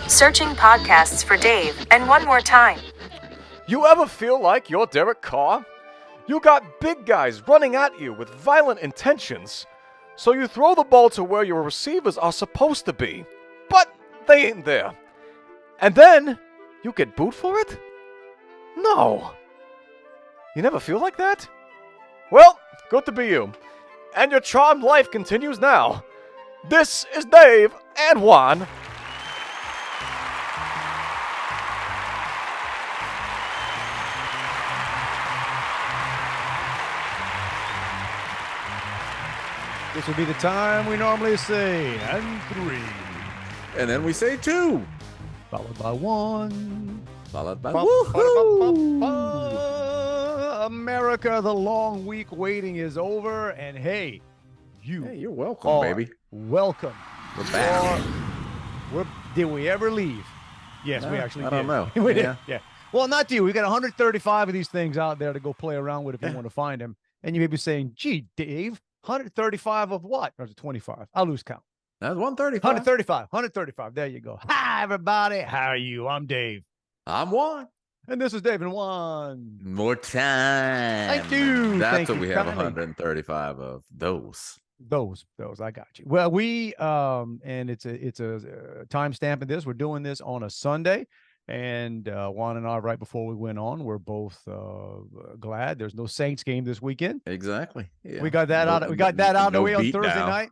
Searching podcasts for Dave, and one more time. You ever feel like you're Derek Carr? You got big guys running at you with violent intentions. So you throw the ball to where your receivers are supposed to be, but they ain't there. And then you get booed for it? No. You never feel like that? Well, good to be you. And your charmed life continues now. This is Dave and Juan. This would be the time we normally say, and 3. And then we say 2. Followed by 1. Followed by woohoo! America, the long week waiting is over. And hey, you're welcome, baby. Welcome. We're back. Did we ever leave? Yes, we actually did. I don't know. We did. Yeah. Well, not you. We got 135 of these things out there to go play around with if you want to find them. And you may be saying, gee, Dave, 135 of what? Or is it 25? I lose count. That's 135. 135. There you go. Hi, everybody. How are you? I'm Dave. I'm Juan. And this is Dave and Juan. More time. Thank you. That's what we have 135 of. Those. I got you. Well, we and it's a timestamp in this. We're doing this on a Sunday. And Juan and I, right before we went on, we're both glad there's no Saints game this weekend. Exactly. Yeah. We got that out. We got that out of the way on Thursday down. night.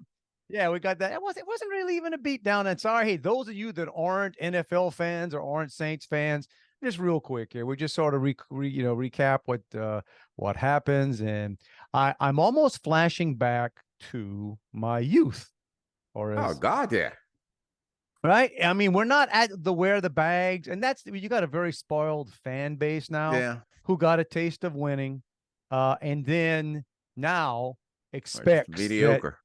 Yeah, we got that. It wasn't really even a beat down. And sorry, hey, those of you that aren't NFL fans or aren't Saints fans, just real quick here, we just sort of recap what happens, and I'm almost flashing back to my youth. Oh God, yeah. Right. I mean, we're not at the wear the bags, and you got a very spoiled fan base now. Yeah. Who got a taste of winning, and then now expects mediocre.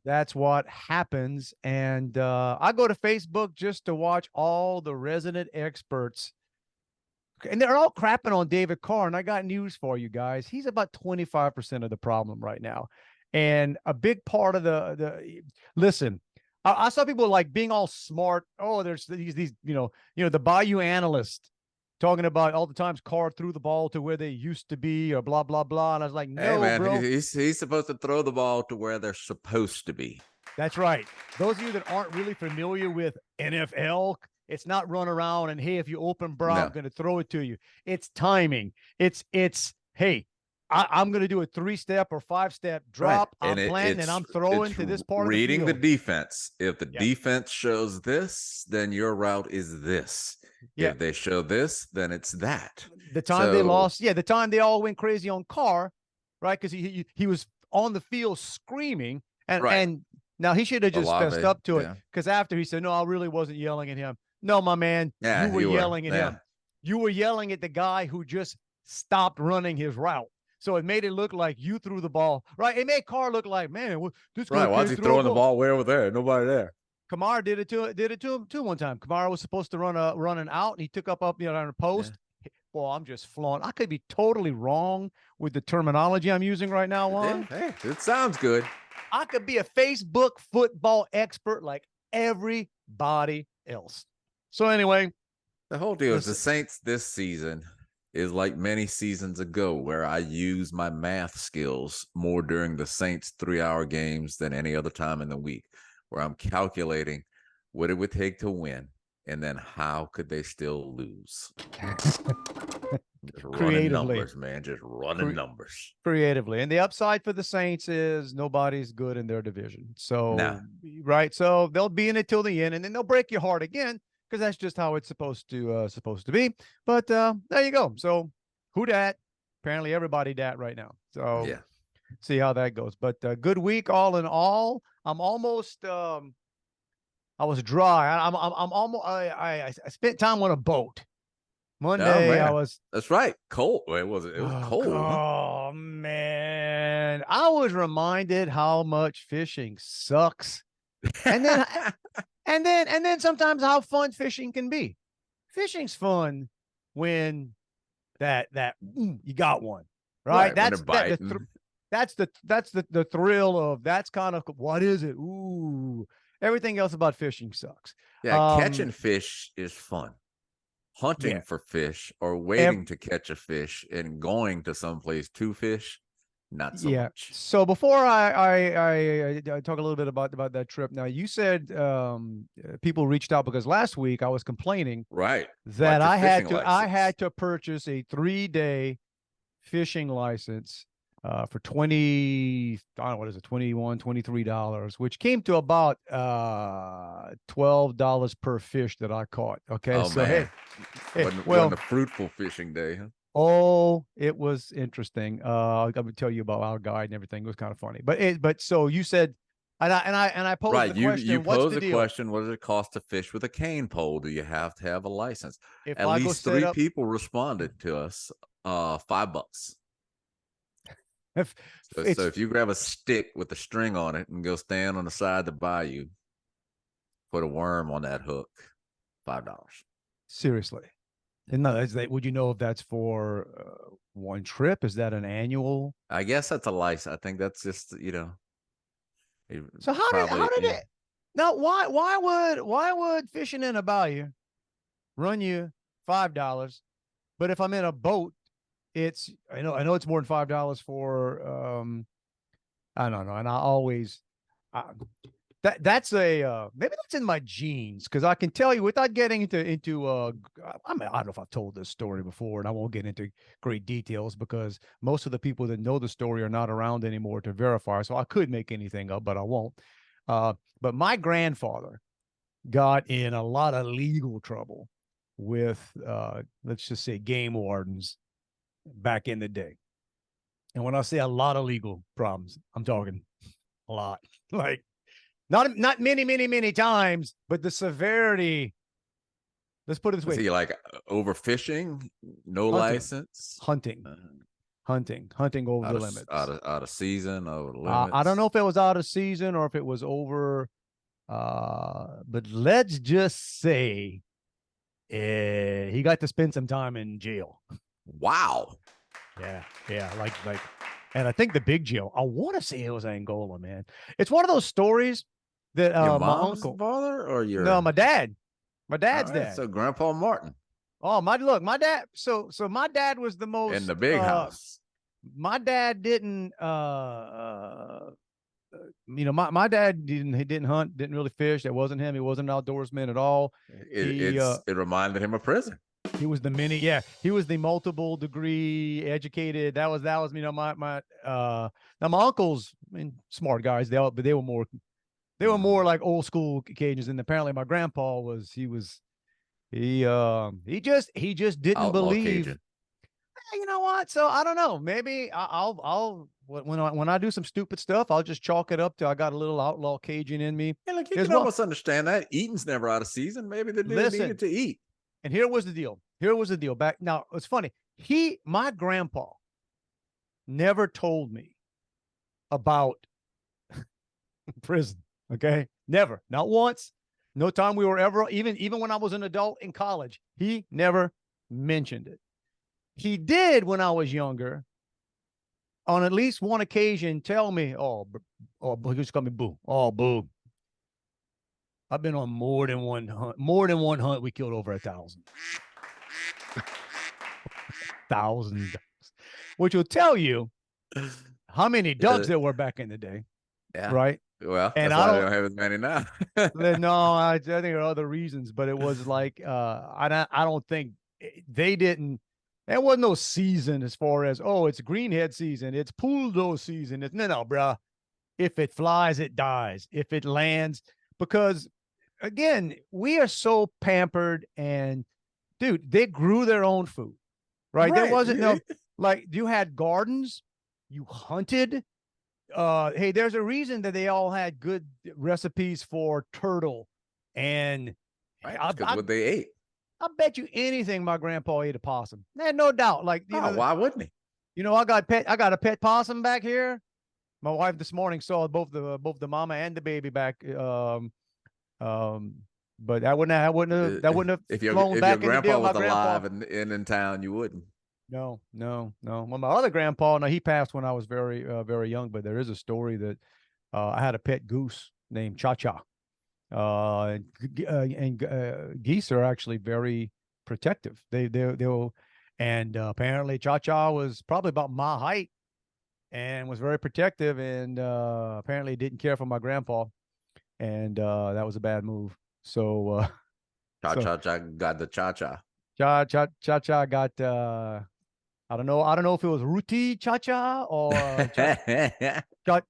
That's what happens. And I go to Facebook just to watch all the resident experts, and they're all crapping on David Carr. And I got news for you guys. He's about 25% of the problem right now, and a big part of listen. I saw people like being all smart. Oh, there's these the Bayou analyst talking about all the times Carr threw the ball to where they used to be, or blah blah blah. And I was like, no, hey, man, bro. He's supposed to throw the ball to where they're supposed to be. That's right. Those of you that aren't really familiar with NFL, it's not run around and hey, if you open bra, I'm going to throw it to you. It's timing. It's hey. I'm going to do a 3-step or 5-step drop. Right. I'm planting and I'm throwing to this part of the field. Reading the defense. If the defense shows this, then your route is this. Yeah. If they show this, then it's that. The time they lost, the time they all went crazy on Carr, right? Because he was on the field screaming, and now he should have just fessed up to it. Because after he said, "No, I really wasn't yelling at him." No, my man, you were yelling at him. You were yelling at the guy who just stopped running his route. So it made it look like you threw the ball, right? It made Carr look like, man, this guy. Right? Why is he throwing the ball way over there? Nobody there. Kamara did it to him too one time. Kamara was supposed to run an out, and he took up on a post. Yeah. Well, I'm just flaunt. I could be totally wrong with the terminology I'm using right now, Juan. Hey, it sounds good. I could be a Facebook football expert like everybody else. So anyway, the whole deal is the Saints this season is like many seasons ago, where I use my math skills more during the Saints 3-hour games than any other time in the week, where I'm calculating what it would take to win and then how could they still lose. Just running numbers, man. Just running numbers. Creatively. And the upside for the Saints is nobody's good in their division. So, right. So they'll be in it till the end, and then they'll break your heart again, because that's just how it's supposed to be. But there you go. So who dat? Apparently everybody dat right now. So yeah, see how that goes. But good week all in all. I'm almost. I was dry. I'm almost. I spent time on a boat. Monday I was. That's right. Cold. It was cold. Oh man, I was reminded how much fishing sucks, and then. And then sometimes how fun fishing can be. Fishing's fun when you got one, right? That's the thrill of, that's kind of, what is it? Ooh. Everything else about fishing sucks. Yeah, catching fish is fun. Hunting Yeah. for fish or waiting to catch a fish and going to someplace to fish, not so much. So before I talk a little bit about that trip. Now you said people reached out because last week I was complaining Right. that About your I had fishing to license. purchase a 3-day fishing license for 20, I don't know, what is it, $21, $23, which came to about $12 per fish that I caught. Okay. Oh So man. hey, wasn't well, a fruitful fishing day, huh? oh, it was interesting. I'm gonna tell you about our guide and everything. It was kind of funny. But so you said, and I posed Right. the You question, what's pose the a deal? question, what does it cost to fish with a cane pole? Do you have to have a license? If At I go least set 3 up, people responded to us. $5. if So it's if you grab a stick with a string on it and go stand on the side of the bayou, put a worm on that hook, $5. seriously, and no, would you know if that's for one trip? Is that an annual? I guess that's a license. I think that's just So how did probably it? Now, why would fishing in a bayou run you $5? But if I'm in a boat, it's I know it's more than $5 for I don't know, and I always that's a maybe that's in my genes because I can tell you without getting into I mean, I don't know if I've told this story before, and I won't get into great details because most of the people that know the story are not around anymore to verify. So I could make anything up, but I won't. But my grandfather got in a lot of legal trouble with let's just say game wardens back in the day. And when I say a lot of legal problems, I'm talking a lot. Like not many times, but the severity. Let's put it this is way: he like overfishing, no hunting, license, hunting, uh, hunting over the limits. out of season, over the I don't limits? know if it was out of season or if it was over. But let's just say he got to spend some time in jail. Wow. Yeah, like, and I think the big jail. I want to say it was Angola, man. It's one of those stories that Your my mom's uncle, father or no, your my dad's all right, dad. so Grandpa Martin Oh, my dad. So my dad was the in most. the big house. My dad didn't. My dad didn't hunt, didn't really fish. That wasn't him. He wasn't an outdoorsman at all. It reminded him of prison. He was he was the multiple degree educated. That was my now my uncles, I mean, smart guys, but they were more like old school Cajuns. And apparently my grandpa he just didn't Outlaw believe. Cajun. You know what? So I don't know. Maybe I'll when I do some stupid stuff, I'll just chalk it up to I got a little outlaw Cajun in me. Yeah, look, you As can well. almost understand that. Eating's never out of season. Maybe the dude Listen, needed to eat. and here was the deal. Back now, it's funny. My grandpa never told me about prison. Okay. Never. Not once. No time we were ever, even when I was an adult in college, he never mentioned it. He did when I was younger, on at least one occasion, tell me, he just call me Boo. Oh, Boo. I've been on more than one hunt. More than one hunt, we killed over 1,000. 1,000, which will tell you how many ducks there were back in the day. Yeah. Right. Well, And that's why they don't have as many now. no, I think there are other reasons, but it was like I don't think they didn't. There was no season as far as it's greenhead season, it's Thibodaux season. It's no, bruh. If it flies, it dies. If it lands, because again, we are so pampered, and dude, they grew their own food, right? There wasn't no like you had gardens, you hunted. Hey, there's a reason that they all had good recipes for turtle, and because what they ate. I bet you anything my grandpa ate a possum. No doubt. Like why wouldn't he? I got a pet possum back here. My wife this morning saw both the mama and the baby back. But that wouldn't have if flown your back in the grandpa deal. My was alive grandpa and in town, you wouldn't. No. Well, my other grandpa, he passed when I was very, very young. But there is a story that I had a pet goose named Cha Cha, Geese are actually very protective. They'll, and apparently Cha-Cha was probably about my height and was very protective, and apparently didn't care for my grandpa, and that was a bad move. So so Cha got the cha. Cha-Cha got I don't know if it was Ruti Cha-Cha or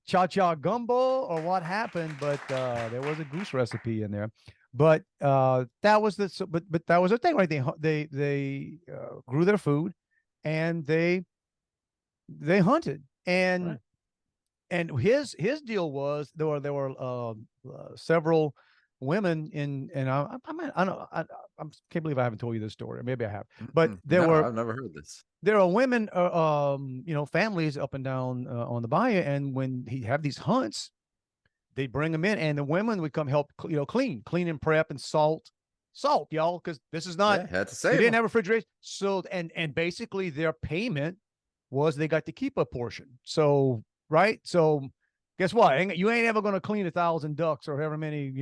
Cha-Cha gumbo or what happened, but there was a goose recipe in there. But that was but that was the thing, right? They grew their food, and they hunted, and Right. and his deal was there were several women and I don't I can't believe I haven't told you this story. Maybe I have, but No, I've never heard this. there are women, families up and down on the bayou, and when he have these hunts, they bring them in, and the women would come help, clean and prep and salt, y'all, because this is not. Yeah, had to They save didn't them. have refrigeration, so and basically their payment was they got to keep a portion. So right, so guess what? You ain't ever going to clean 1,000 ducks or however many,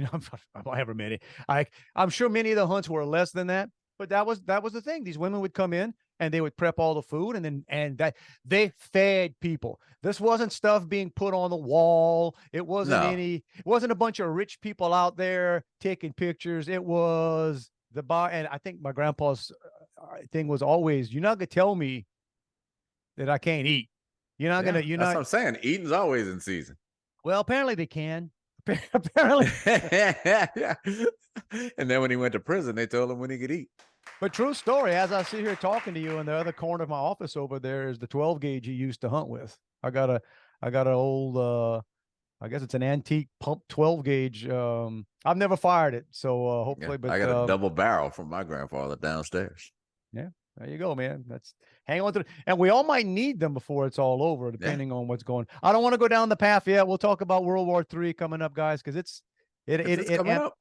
however many. I'm sure many of the hunts were less than that, but that was the thing. These women would come in and they would prep all the food, and that they fed people. This wasn't stuff being put on the wall. It wasn't No. it wasn't a bunch of rich people out there taking pictures. It was the bar. And I think my grandpa's thing was always, you're not going to tell me that I can't eat. You're not going to, That's what I'm saying. Eating's always in season. well, apparently they can. Apparently. Yeah. And then when he went to prison, they told him when he could eat. But true story, as I sit here talking to you, in the other corner of my office over there is the 12 gauge he used to hunt with. I got an old I guess it's an antique pump 12 gauge. I've never fired it, so hopefully. Yeah, but I got a double barrel from my grandfather downstairs. Yeah, there you go, man. That's hang on to it. And we all might need them before it's all over, depending on what's going. I don't want to go down the path yet. We'll talk about World War III coming up, guys, because it's coming up.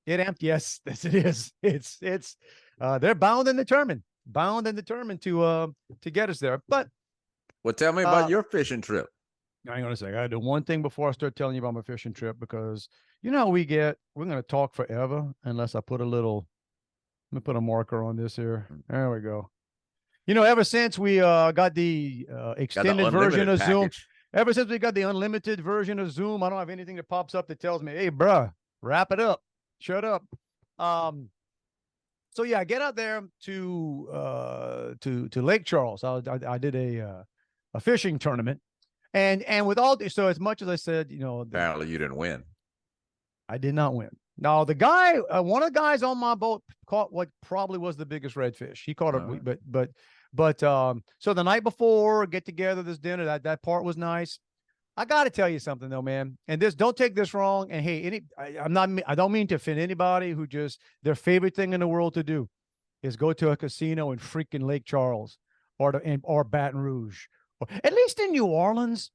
It amped. Yes, yes, it is. It's they're bound and determined to get us there. But well, tell me about your fishing trip. I ain't gonna say. I gotta do one thing before I start telling you about my fishing trip, because we're gonna talk forever unless I put a little. Let me put a marker on this here. There we go. Ever since we got the extended version of Zoom, ever since we got the unlimited version of Zoom, I don't have anything that pops up that tells me, "Hey, bruh, wrap it up, shut up." So yeah, I get out there to Lake Charles. I did a fishing tournament, and with all so as much as I said, apparently you didn't win. I did not win. Now the guy, one of the guys on my boat caught what probably was the biggest redfish. He caught it, but so the night before, get together, this dinner, that part was nice. I got to tell you something though, man, and don't take this wrong. And hey, I don't mean to offend anybody who just their favorite thing in the world to do is go to a casino in freaking Lake Charles or Baton Rouge, or at least in New Orleans.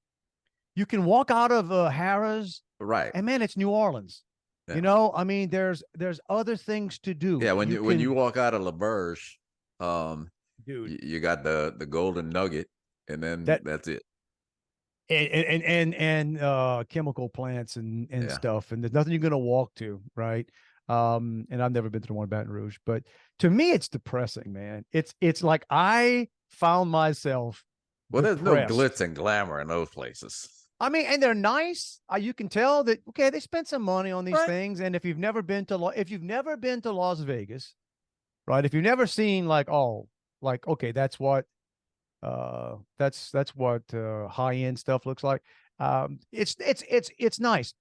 You can walk out of Harrah's, right? And man, it's New Orleans. Yeah. I mean, there's other things to do. Yeah, when you walk out of LaBerge, dude, you got the Golden Nugget, and then that's it. And chemical plants and stuff, and there's nothing you're gonna walk to, right? And I've never been to the one in Baton Rouge, but to me, it's depressing, man. It's like I found myself. Well, depressed. There's no glitz and glamour in those places. I mean, and they're nice. You can tell that they spent some money on these things. And if you've never been to Las Vegas, right? If you've never seen that's what high end stuff looks like. It's nice,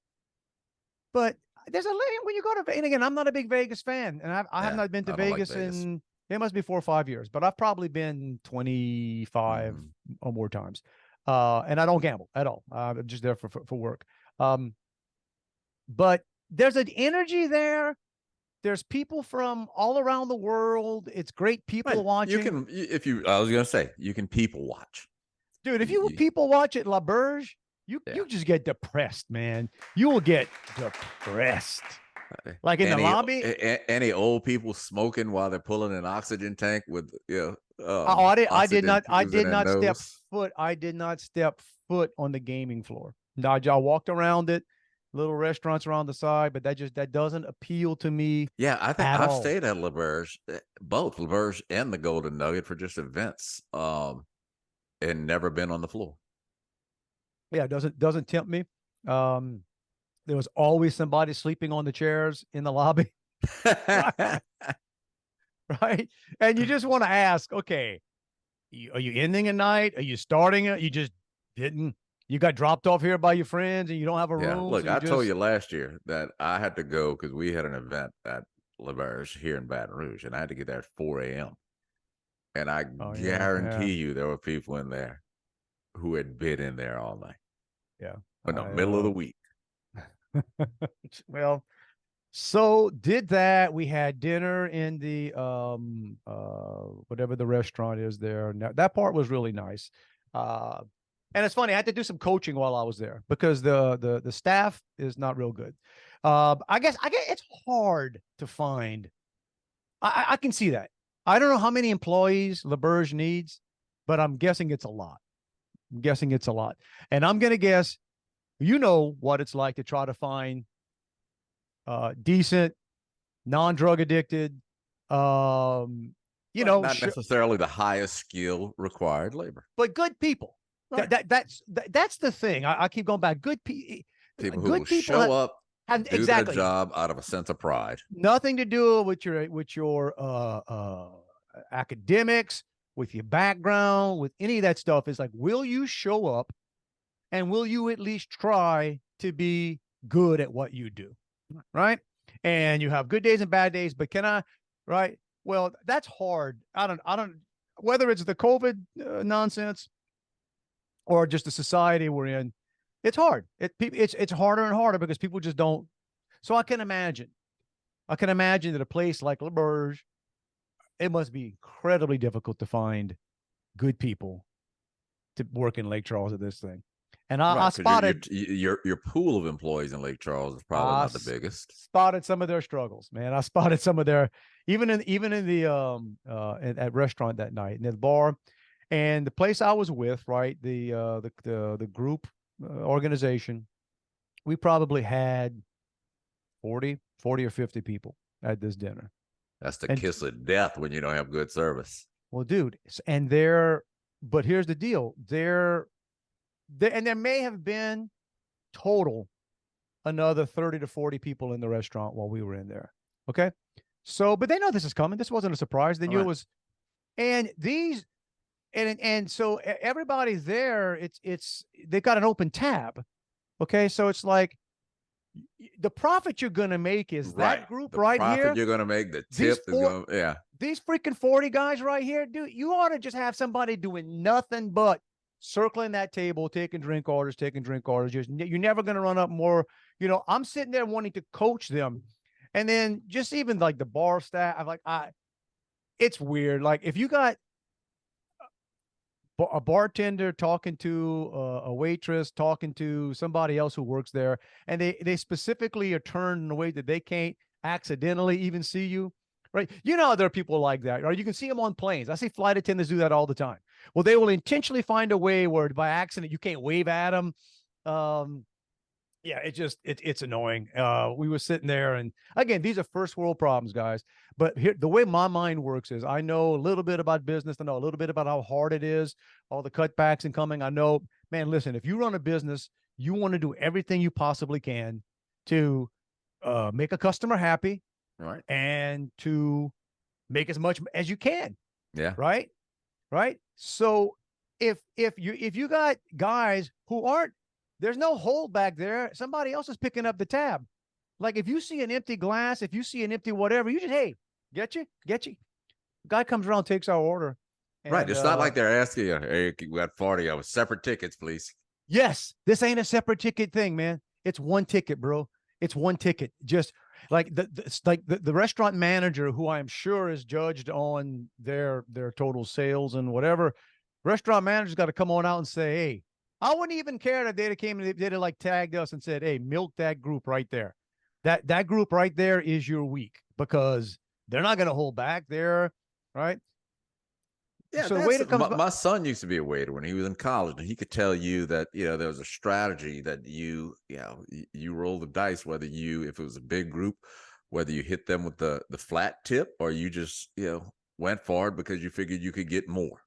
but there's a limit when you go to. And again, I'm not a big Vegas fan, and I have not been to Vegas in it must be 4 or 5 years, but I've probably been 25 or more times. And I don't gamble at all. I'm just there for work. But there's an energy there. There's people from all around the world. It's great people watching. I was going to say, you can people watch. Dude, if you people watch at La Berge, you just get depressed, man. You will get depressed. Like in the lobby, any old people smoking while they're pulling an oxygen tank with I did not step foot on the gaming floor. No, I walked around it, little restaurants around the side, but that doesn't appeal to me Yeah, I think at I've all. stayed at L'Auberge, both L'Auberge and the Golden Nugget for just events, and never been on the floor. Yeah, it doesn't tempt me. Um, there was always somebody sleeping on the chairs in the lobby, right? And you just want to ask, okay, are you ending a night? Are you starting it? You just didn't. You got dropped off here by your friends, and you don't have a Yeah, room. look, So you I told just you last year that I had to go because we had an event at L'Auberge here in Baton Rouge, and I had to get there at 4 a.m. And I oh guarantee you there were people in there who had been in there all night, yeah. in the middle of the week. Well, so did that. We had dinner in the whatever the restaurant is there. Now, that part was really nice. And it's funny, I had to do some coaching while I was there because the staff is not real good. I guess it's hard to find. I can see that. I don't know how many employees L'Auberge needs, but I'm guessing it's a lot. I'm guessing it's a lot. And I'm gonna guess you know what it's like to try to find decent, non-drug addicted, Not necessarily the highest skill required labor. but good people. Right. That's the thing. I keep going back. People who good will people show up, have do their job out of a sense of pride. nothing to do with your academics, with your background, with any of that stuff. Is like, will you show up, and will you at least try to be good at what you do, right? And you have good days and bad days, but right? Well, that's hard. I don't, whether it's the COVID nonsense or just the society we're in, it's hard. It's harder and harder because people just don't. So I can imagine that a place like L'Auberge, it must be incredibly difficult to find good people to work in Lake Charles at this thing. And I spotted your pool of employees in Lake Charles is probably not the biggest. Spotted some of their struggles, man. I spotted some of their even in the at restaurant that night and at the bar, and the place I was with, right? The group organization, we probably had 40 or 50 people at this dinner. That's the kiss of death when you don't have good service. Well, dude, and but here's the deal. And there may have been total another 30 to 40 people in the restaurant while we were in there. Okay. So, but they know this is coming. This wasn't a surprise. They knew it was, and so everybody's there. They've got an open tab. Okay. So it's like the profit you're going to make is that group right here. The profit you're going to make, the tip is going to, yeah. These freaking 40 guys right here, dude, you ought to just have somebody doing nothing but circling that table, taking drink orders. You're never going to run up more. I'm sitting there wanting to coach them. And then just even like the bar staff, I'm like, it's weird. Like if you got a bartender talking to a waitress, talking to somebody else who works there, and they specifically are turned in a way that they can't accidentally even see you. Right. There are people like that. Or you can see them on planes. I see flight attendants do that all the time. Well, they will intentionally find a way where by accident you can't wave at them. Yeah, it's annoying. We were sitting there, and again, these are first world problems, guys. But here, the way my mind works is I know a little bit about business. I know a little bit about how hard it is, all the cutbacks and coming. I know, man, listen, if you run a business, you want to do everything you possibly can to make a customer happy. Right. And to make as much as you can. Yeah. Right. So if you got guys who there's no hold back there, somebody else is picking up the tab. Like if you see an empty glass, if you see an empty whatever, you just, hey, get you. Guy comes around, takes our order. And, right. It's not like they're asking you, hey, we got 40 of us, separate tickets, please. Yes. This ain't a separate ticket thing, man. It's one ticket, bro. It's one ticket. Just like the restaurant manager, who I am sure is judged on their total sales and whatever. Restaurant manager's got to come on out and say, hey, I wouldn't even care if they'd came and they'd like tagged us and said, hey, milk that group right there. That group right there is your week, because they're not going to hold back there, right? Yeah, So the waiter comes by. my son used to be a waiter when he was in college, and he could tell you that there was a strategy that you roll the dice whether if it was a big group, whether you hit them with the flat tip or you just went for it because you figured you could get more.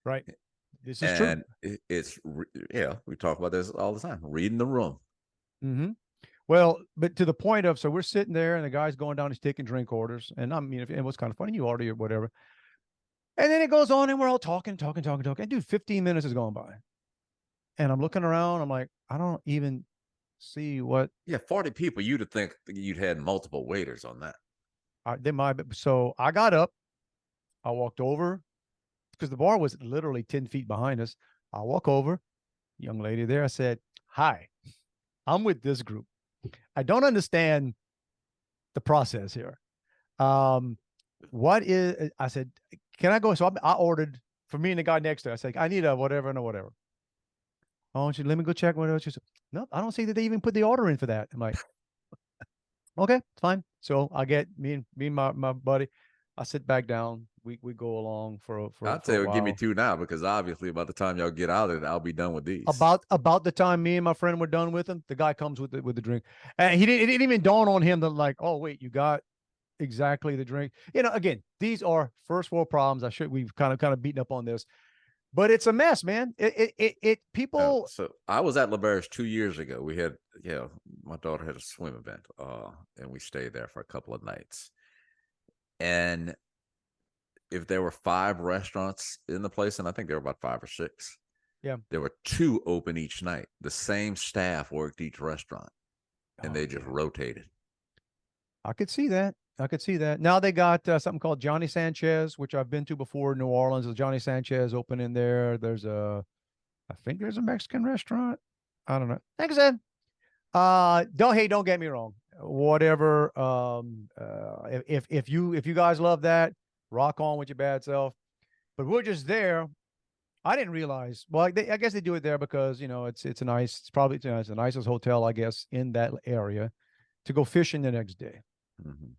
Right. This is true. And we talk about this all the time. Reading the room. Mm-hmm. Well, but to the point of, so we're sitting there and the guy's going down, he's taking drink orders, and it was kind of funny. You order or whatever. And then it goes on and we're all talking. And dude, 15 minutes is going by. And I'm looking around. I'm like, I don't even see what. Yeah, 40 people. You'd have think you'd had multiple waiters on that. They might. So I got up. I walked over because the bar was literally 10 feet behind us. I walk over, young lady there. I said, hi, I'm with this group. I don't understand the process here. What is, I said, can I go? So I ordered for me and the guy next to her. I said, I need a whatever and a whatever. Oh, she, let me go check what else. She said, no, I don't see that they even put the order in for that. I'm like, okay, fine. So I get me and my buddy. I sit back down. We go along for I'll tell you, give me two now, because obviously by the time y'all get out of it, I'll be done with these. About the time me and my friend were done with them, the guy comes with the drink, and it didn't even dawn on him that, like, oh wait, you got exactly the drink. Again, these are first world problems. We've kind of beaten up on this, but it's a mess, man. People. So I was at LeBare's 2 years ago. We had, my daughter had a swim event, and we stayed there for a couple of nights. And if there were 5 restaurants in the place, and I think there were about 5 or 6, there were 2 open each night. The same staff worked each restaurant, and they just rotated. I could see that. Now they got something called Johnny Sanchez, which I've been to before in New Orleans. There's Johnny Sanchez open in there. I think there's a Mexican restaurant. I don't know. Like I said, don't get me wrong. Whatever. If you guys love that, rock on with your bad self. But we're just there. I didn't realize. Well, I guess they do it there because it's a nice. It's probably it's the nicest hotel, I guess, in that area to go fishing the next day. Mm-hmm.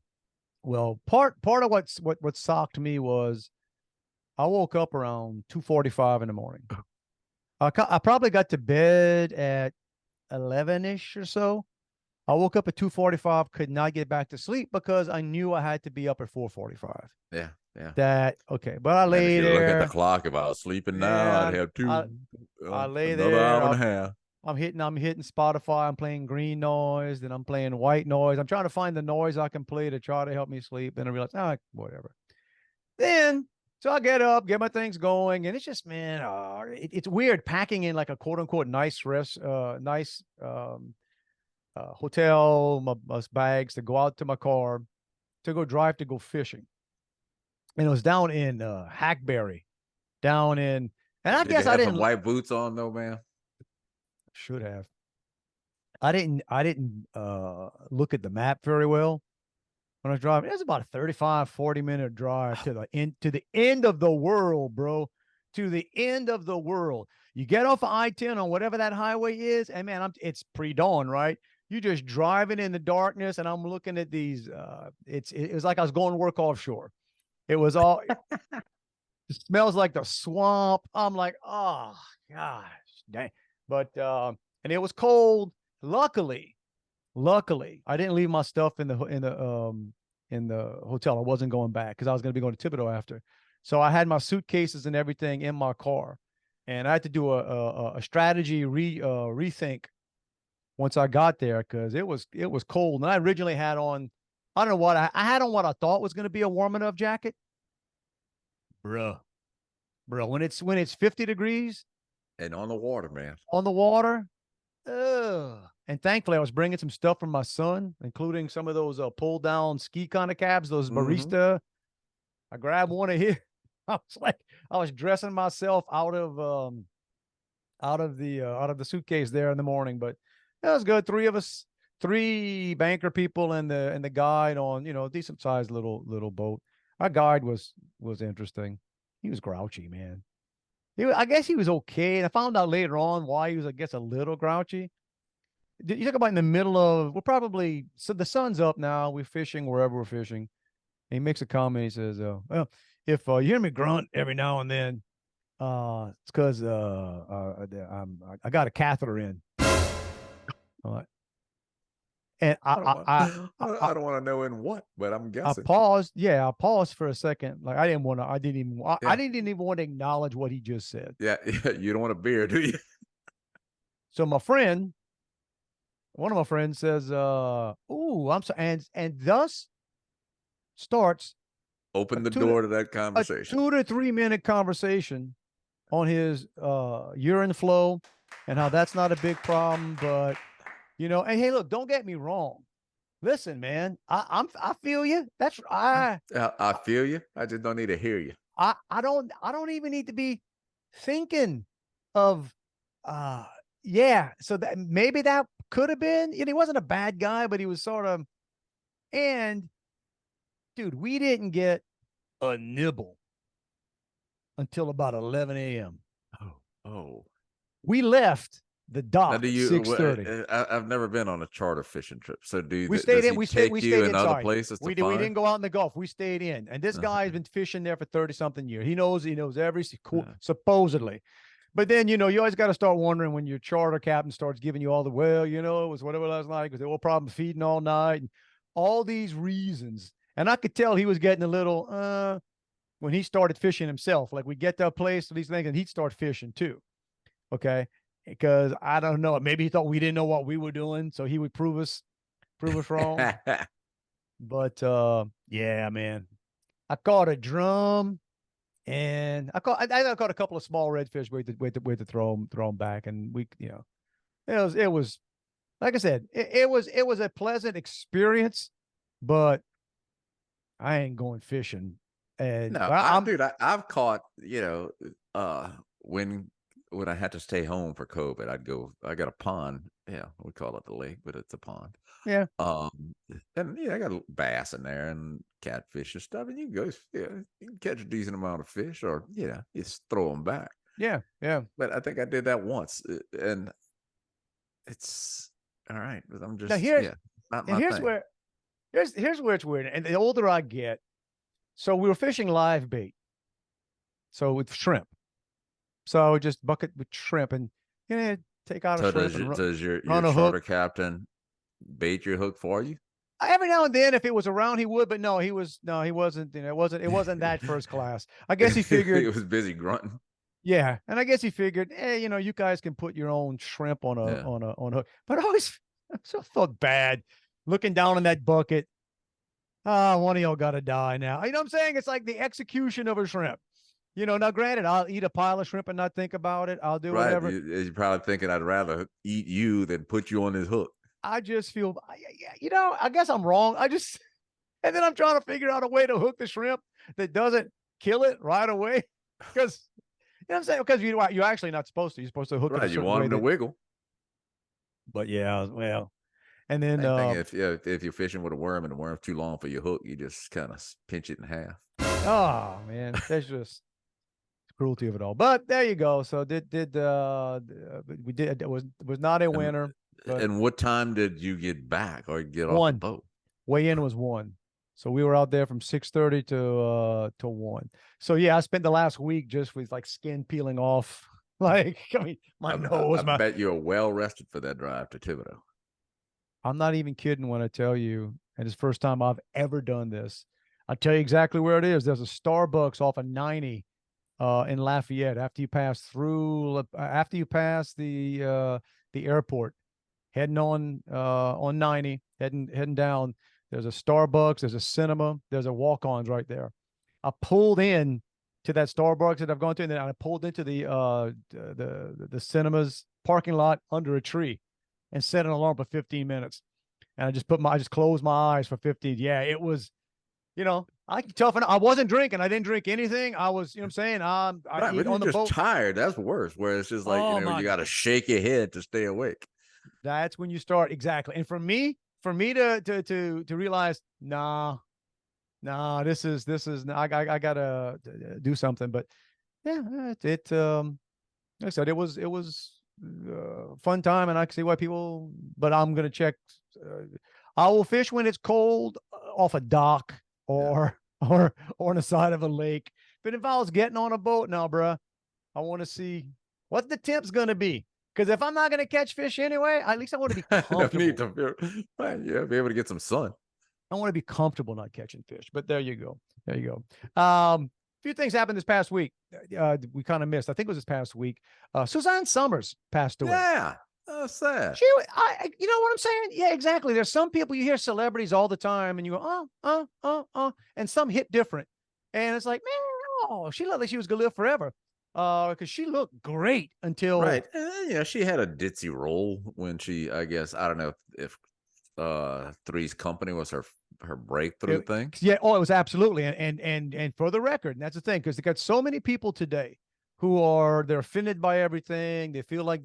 Well, part of what shocked me was I woke up around 2:45 in the morning. I probably got to bed at 11-ish or so. I woke up at 2:45, could not get back to sleep because I knew I had to be up at 4:45. Yeah. But I lay there. Look at the clock. If I was sleeping now, I'd have I lay another there. hour and a half. I'm hitting Spotify. I'm playing green noise. Then I'm playing white noise. I'm trying to find the noise I can play to try to help me sleep. Then I realize, whatever. Then, so I get up, get my things going. And it's just, man, it's weird packing in like a quote unquote nice hotel, my bags to go out to my car, to go drive, to go fishing. And it was down in Hackberry, and I guess I didn't. Some white boots on though, man. Should have. I didn't look at the map very well when I was driving. It was about a 35-40-minute drive to the end of the world, bro. To the end of the world. You get off of I-10 on whatever that highway is, and man, it's pre-dawn, right? You just driving in the darkness, and I'm looking at these. It was like I was going to work offshore. It was all. It smells like the swamp. I'm like, oh gosh, dang. But and it was cold. Luckily, I didn't leave my stuff in the hotel. I wasn't going back because I was going to be going to Thibodaux after. So I had my suitcases and everything in my car, and I had to do a strategy rethink once I got there because it was cold. And I originally had on, I don't know what I had on, what I thought was going to be a warm enough jacket, bro. When it's 50 degrees. And on the water, man. On the water. And thankfully, I was bringing some stuff from my son, including some of those pull-down ski kind of cabs, those barista. I grabbed one of his. I was dressing myself out of the suitcase there in the morning, but that was good. 3 of us, 3 banker people and the guide on, decent sized little boat. Our guide was interesting. He was grouchy, man. I guess he was okay. And I found out later on why he was, I guess, a little grouchy. You talk about in the middle of, so the sun's up now. We're fishing wherever we're fishing. And he makes a comment. He says, well, if you hear me grunt every now and then, it's because I got a catheter in. And I don't want to know in what, but I'm I guessing. paused. Yeah, I paused for a second. Like I didn't want to. I Yeah. didn't even want to acknowledge what he just said. Yeah, you don't want a beer, do you? So one of my friends says, "Ooh, I'm so," and thus starts Open the two to, door to that a conversation. 2 to 3 minute conversation on his urine flow and how that's not a big problem, but and hey, look, don't get me wrong. Listen, man, I feel you. That's I feel you. I just don't need to hear you. I don't even need to be thinking of yeah. So that maybe that could have been, he wasn't a bad guy, but he was sort of, and dude, we didn't get a nibble until about 11 a.m. Oh. We left the Now, dock do at you? 6:30. I've never been on a charter fishing trip. So We does stayed in. he take We you stayed in other inside. places to We find? didn't go out in the Gulf. We stayed in. And this guy's been fishing there for 30 something years. He knows every supposedly. But then you always got to start wondering when your charter captain starts giving you all the it was whatever last night because there were problem feeding all night and all these reasons. And I could tell he was getting a little when he started fishing himself. Like we get to a place, these things, and he'd start fishing too. Okay. Because I don't know. Maybe he thought we didn't know what we were doing, so he would prove us wrong. But yeah, man. I caught a drum and I caught a couple of small redfish with to throw them back. And we, it was like I said, it was a pleasant experience, but I ain't going fishing. And No, I've caught, when I had to stay home for COVID, I got a pond. Yeah, we call it the lake, but it's a pond. Yeah. And I got bass in there and catfish and stuff, and you can go, you can catch a decent amount of fish, or just throw them back. Yeah, yeah. But I think I did that once, and it's all right. But I'm just now not my and here's thing. where here's where it's weird. And the older I get, so we were fishing live bait, so with shrimp. So just bucket with shrimp and take out a shrimp and does your run a charter hook. captain bait your hook for you? Every now and then, if it was around, he would, but no, he wasn't. It wasn't that first class. I guess he figured he was busy grunting. Yeah, and I guess he figured, hey, you guys can put your own shrimp on a hook. But I so felt bad looking down in that bucket. One of y'all got to die now. You know what I'm saying? It's like the execution of a shrimp. Now granted, I'll eat a pile of shrimp and not think about it. I'll do whatever. You're probably thinking I'd rather eat you than put you on his hook. I just feel, I guess I'm wrong. And then I'm trying to figure out a way to hook the shrimp that doesn't kill it right away. Because, what I'm saying? Because you're actually not supposed to. You're supposed to hook it. You want him to wiggle. But yeah, well. And then if you're fishing with a worm and the worm's too long for your hook, you just kind of pinch it in half. Oh man, that's just cruelty of it all. But there you go. So we did. It was not a winner. And what time did you get back or get off the boat? Weigh in was 1. So we were out there from 6:30 to 1. So yeah, I spent the last week just with like skin peeling off. Like, I mean, my nose. I bet you're well rested for that drive to Thibodaux. I'm not even kidding when I tell you, and it's the first time I've ever done this. I'll tell you exactly where it is. There's a Starbucks off of 90 in Lafayette. After you pass the airport, heading on 90, heading down. There's a Starbucks, there's a cinema, there's a walk-ons right there. I pulled in to that Starbucks that I've gone to, and then I pulled into the cinema's parking lot under a tree and set an alarm for 15 minutes. And I just closed my eyes for 15. Yeah, it was, I can toughen. I wasn't drinking. I didn't drink anything. I was, what I'm saying, I but on the just boat. Tired. That's worse. Where it's just like, you got to shake your head to stay awake. That's when you start. Exactly. And for me to realize, this is, I gotta do something. But yeah, like I said, it was fun time, and I can see why people, but I'm going to check. I will fish when it's cold off a dock or or on the side of a lake. But if I was getting on a boat now, bruh, I want to see what the temp's going to be. Because if I'm not going to catch fish anyway, at least I want to be comfortable. Need to be able to get some sun. I want to be comfortable not catching fish. But there you go. There you go. A few things happened this past week. We kind of missed. I think it was this past week. Suzanne Somers passed away. Yeah. Sad. You know what I'm saying? Yeah, exactly. There's some people, you hear celebrities all the time and you go, and some hit different. And it's like, man, she looked like she was going to live forever. Because she looked great until right. She had a ditzy role when she, I guess, I don't know if Three's Company was her breakthrough thing. Yeah, it was absolutely. And for the record, and that's the thing, because they got so many people today who they're offended by everything. They feel like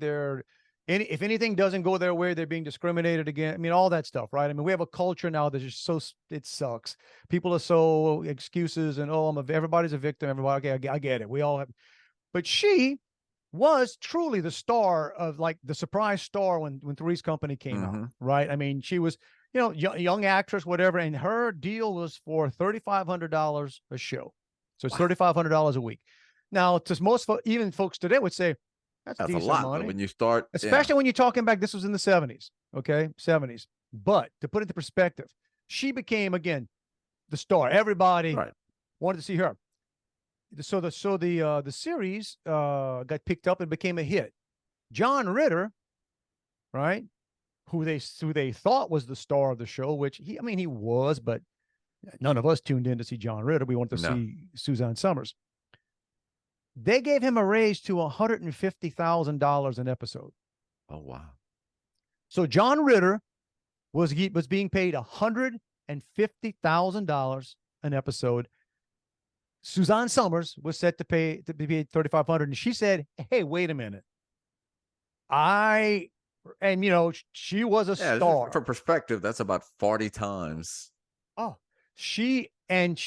if anything doesn't go their way, they're being discriminated against. I mean, all that stuff, right? I mean, we have a culture now that's just it sucks. People are so excuses and everybody's a victim. Everybody, okay, I get it. We all have. But she was truly the star of, like, the surprise star when Three's Company came out, right? I mean, she was, young actress, whatever, and her deal was for $3,500 a show. So it's $3,500 a week. Now, to most even folks today would say that's decent a lot money. But when you start, especially when you're talking back, this was in the 70s, okay, 70s. But to put it into perspective, she became again the star. Everybody wanted to see her. So the series got picked up and became a hit. John Ritter, right, who they thought was the star of the show, which he was, but none of us tuned in to see John Ritter. We wanted to see Suzanne Somers. They gave him a raise to $150,000 an episode. Oh wow! So John Ritter was being paid $150,000 an episode. Suzanne Somers was set to be paid $3,500, and she said, "Hey, wait a minute, she was a star." For perspective, that's about 40 times. Oh, she got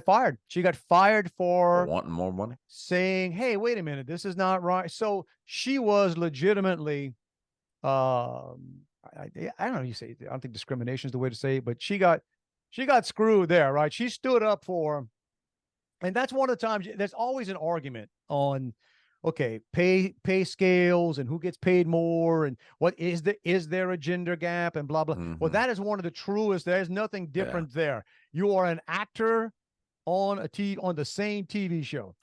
fired. She got fired for wanting more money, saying, "Hey, wait a minute, this is not right." So she was legitimately, I don't know. I don't think discrimination is the way to say it, but she got screwed there, right? She stood up for, and that's one of the times there's always an argument on, okay, pay scales and who gets paid more and what is there a gender gap and blah, blah. Well, that is one of the truest. There's nothing different there. You are an actor on the same TV show.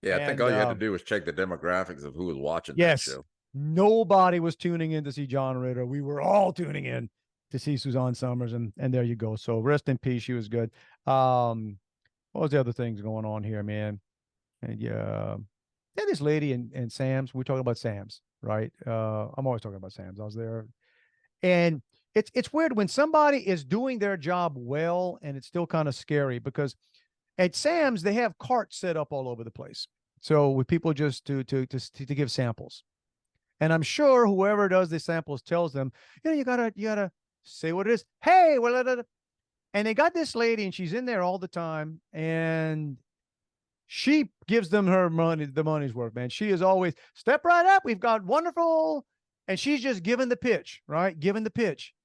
Yeah. I think all you had to do was check the demographics of who was watching that show. Nobody was tuning in to see John Ritter. We were all tuning in to see Suzanne Somers, and there you go. So rest in peace. She was good. What was the other things going on here, man? And this lady and Sam's. We're talking about Sam's, right? I'm always talking about Sam's. I was there, and it's weird when somebody is doing their job well, and it's still kind of scary because at Sam's they have carts set up all over the place. So with people just to give samples, and I'm sure whoever does the samples tells them, you gotta say what it is. Hey, well, and they got this lady, and she's in there all the time, and she gives them the money's worth, man. She is always step right up. We've got wonderful, and she's just giving the pitch, right? Giving the pitch.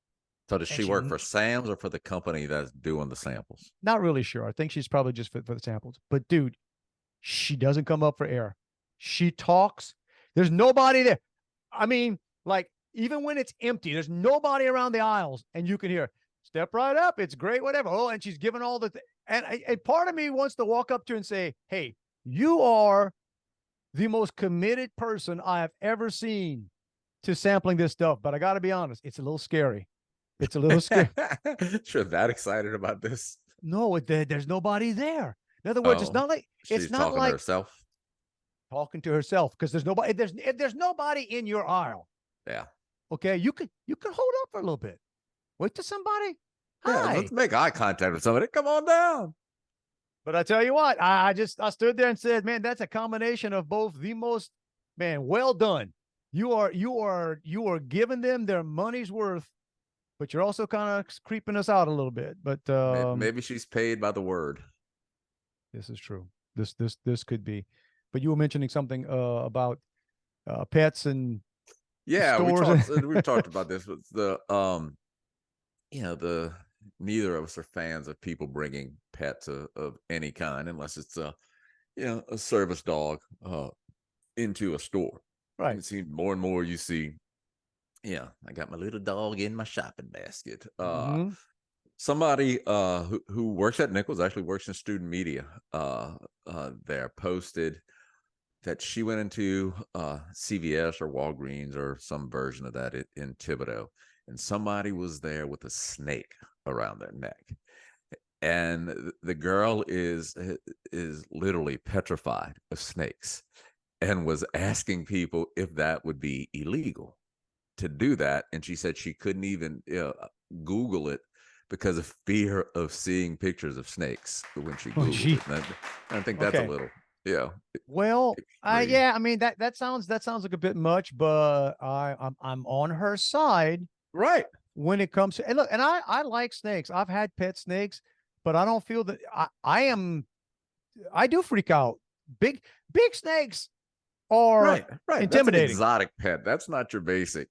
So does she work for Sam's or for the company that's doing the samples? Not really sure. I think she's probably just for the samples. But dude, she doesn't come up for air. She talks. There's nobody there. I mean, like, even when it's empty, there's nobody around the aisles, and you can hear, step right up. It's great, whatever. Oh, and she's giving all the and part of me wants to walk up to her and say, hey, you are the most committed person I have ever seen to sampling this stuff. But I got to be honest, it's a little scary. It's a little scary. Sure, that excited about this? No, there's nobody there. In other words, it's not like she's talking to herself. Talking to herself, because there's nobody. There's nobody in your aisle. Yeah. Okay, you could hold up for a little bit. Wait till somebody. Hi. Yeah, let's make eye contact with somebody. Come on down. But I tell you what, I stood there and said, man, that's a combination of both the most, man, well done. You are giving them their money's worth, but you're also kind of creeping us out a little bit. But maybe she's paid by the word. This is true. This could be. But you were mentioning something about pets and we talked about this. But neither of us are fans of people bringing pets of any kind, unless it's a service dog into a store. Right. You see more and more. You see, I got my little dog in my shopping basket. Mm-hmm. Somebody who works at Nichols, actually works in student media, there posted that she went into CVS or Walgreens or some version of that in Thibodaux, and somebody was there with a snake around their neck, and the girl is literally petrified of snakes, and was asking people if that would be illegal to do that, and she said she couldn't even Google it because of fear of seeing pictures of snakes when she Googled it. And I think that's a little, Well, extreme. yeah, I mean that sounds like a bit much, but I'm on her side Right. when it comes to, and look, and I like snakes. I've had pet snakes, but I don't feel that I do freak out. Big snakes are Right. intimidating. That's an exotic pet. That's not your basic.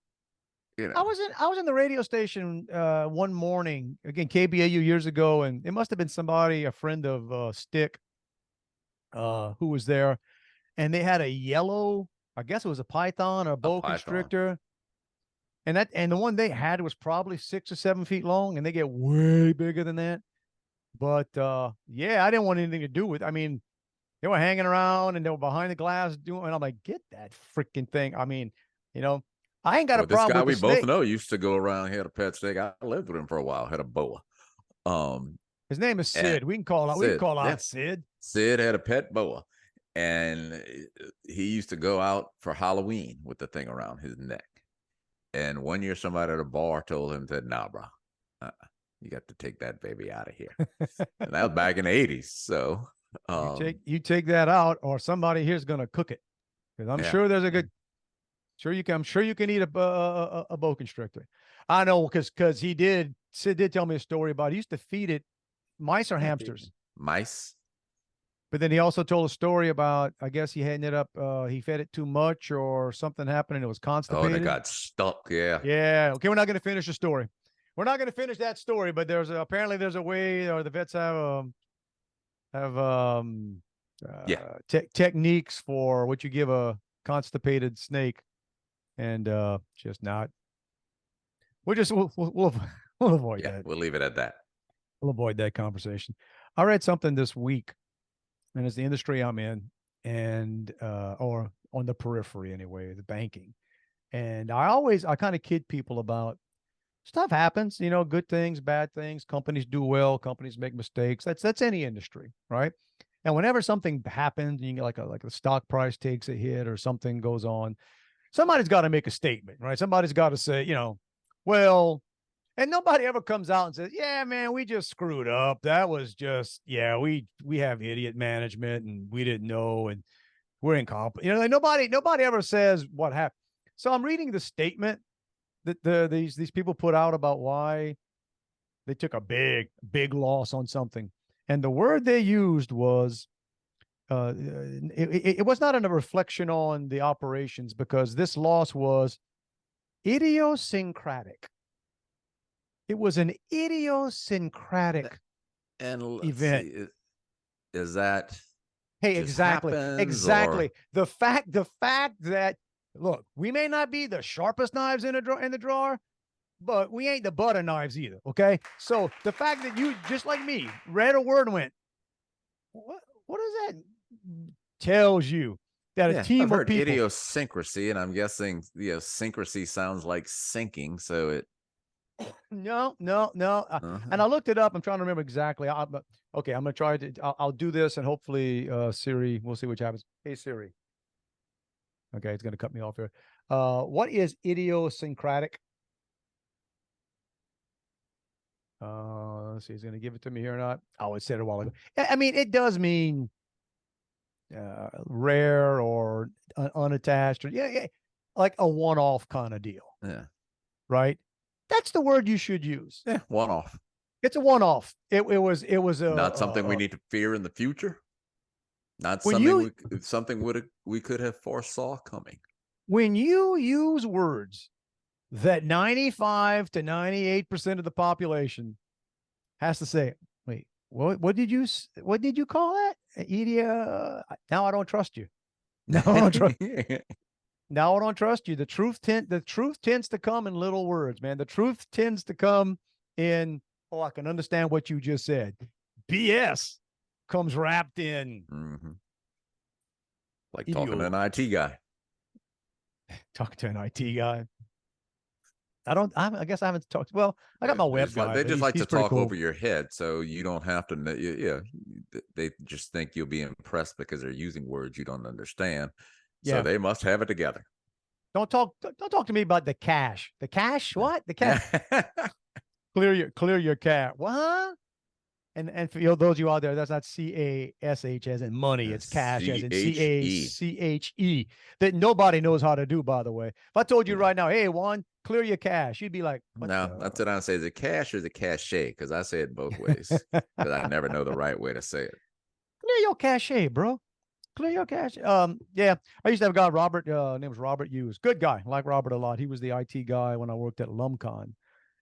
I was in the radio station one morning, again, KBAU years ago, and it must have been somebody, a friend of Stick, who was there, and they had a yellow, I guess it was a python or a boa constrictor. And the one they had was probably 6 or 7 feet long, and they get way bigger than that. But yeah, I didn't want anything to do with. I mean, they were hanging around and they were behind the glass doing, and I'm like, get that freaking thing. I mean, I ain't got a problem. This guy with we the both snake. know used to go around, he had a pet snake. I lived with him for a while, had a boa. His name is Sid. We can call out. We can call out Sid. Sid had a pet boa, and he used to go out for Halloween with the thing around his neck. And one year, somebody at a bar told him, said, "Nah, bro, you got to take that baby out of here." And that was back in the '80s. So you take that out, or somebody here's gonna cook it, because I'm sure there's a good. I'm sure you can eat a boa constrictor. I know, because Sid did tell me a story about, he used to feed it mice or hamsters. Mice. But then he also told a story about, I guess he ended up, he fed it too much or something happened and it was constipated. Oh, and it got stuck. Yeah. Yeah. Okay. We're not going to finish the story. We're not going to finish that story, but apparently there's a way, or the vets have techniques for what you give a constipated snake, and just not. We'll avoid that. We'll leave it at that. We'll avoid that conversation. I read something this week, and it's the industry I'm in, and or on the periphery anyway, the banking. And I kind of kid people about stuff happens, good things, bad things. Companies do well, companies make mistakes. That's any industry, right? And whenever something happens, you get like the stock price takes a hit or something goes on, somebody's got to make a statement, right? Somebody's got to say, well, and nobody ever comes out and says, yeah, man, we just screwed up. That was just, we have idiot management and we didn't know and we're incompetent. Like nobody ever says what happened. So I'm reading the statement that these people put out about why they took a big loss on something. And the word they used was, it was not a reflection on the operations, because this loss was idiosyncratic. It was an idiosyncratic event. See, is that? Hey, exactly. Or... The fact that, look, we may not be the sharpest knives in the drawer, but we ain't the butter knives either. Okay. So the fact that you, just like me, read a word and went, what does that tells you? That a team of people. Idiosyncrasy, and I'm guessing syncrasy sounds like sinking. So it. No. And I looked it up. I'm trying to remember exactly. Okay, I'm gonna try to. I'll do this, and hopefully, Siri. We'll see what happens. Hey, Siri. Okay, it's gonna cut me off here. What is idiosyncratic? Let's see. He's gonna give it to me here or not? Oh, it said it a while ago. I mean, it does mean rare or unattached, or like a one-off kind of deal. Yeah. Right. That's the word you should use. Yeah, one-off. It's a one-off. It was not something we need to fear in the future. Not something we could have foresaw coming. When you use words that 95 to 98% of the population has to say, wait, what did you call that? Now I don't trust you. Now I don't trust. Now I don't trust you. The truth tends to come in little words, man. The truth tends to come in, oh, I can understand what you just said. BS comes wrapped in. Mm-hmm. Like talking to an IT guy. Talking to an IT guy. I guess I haven't talked. Well, I got my web guy. They just like to talk cool. over your head, so you don't have to. Yeah, they just think you'll be impressed because they're using words you don't understand. So they must have it together. Don't talk to me about the cash. The cash? What? The cash? clear your cash. What? And for those of you out there, that's not CASH as in money. It's cash as in CACHE. That nobody knows how to do, by the way. If I told you right now, hey, Juan, clear your cash, you'd be like, no, that's what I say. Is it cash or is it cachet? Because I say it both ways. Because I never know the right way to say it. Clear your cachet, bro. Clear your cash. Yeah, I used to have a guy, Robert. Name was Robert Hughes. Good guy. I like Robert a lot. He was the IT guy when I worked at LumCon,